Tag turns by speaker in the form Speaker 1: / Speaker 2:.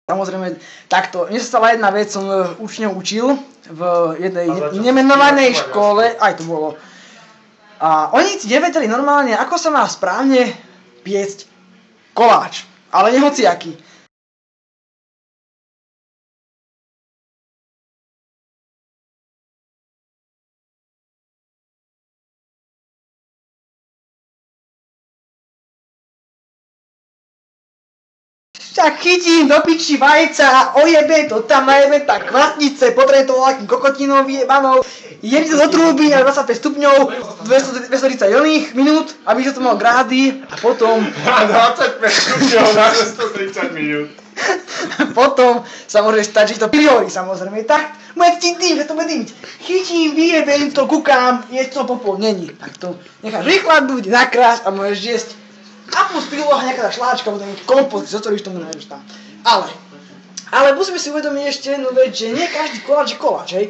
Speaker 1: Samozrejme, takto. Mne sa stala jedna vec, som učňov učil v jednej nemenovanej škole, aj to bolo. A oni si nevedeli normálne, ako sa má správne piecť koláč, ale nehociaký. Tak chytím do piči vajca, ojebe to tam, najebe tak kvasnice, potrebujem to nejakým kokotinom vyjebanou, jem to do trúby na 25 stupňov, 230 minút, aby sa to malo grády a potom...
Speaker 2: 25 stupňov na 230 minút.
Speaker 1: Potom sa môže stať, že to priori samozrejme, tak môžem cítiť tým, že to bude dymiť. Chytím, vyjebem to, kúkam, je to popol, není. Tak to necháš vychladnúť, nakráš a môžeš jesť. A plus príloha nejaká šláčka, alebo nejaký kompot, z ktorých tomu nájdeš tam. Ale musíme si uvedomiť ešte jednu vec, že nie každý koláč je koláč, hej.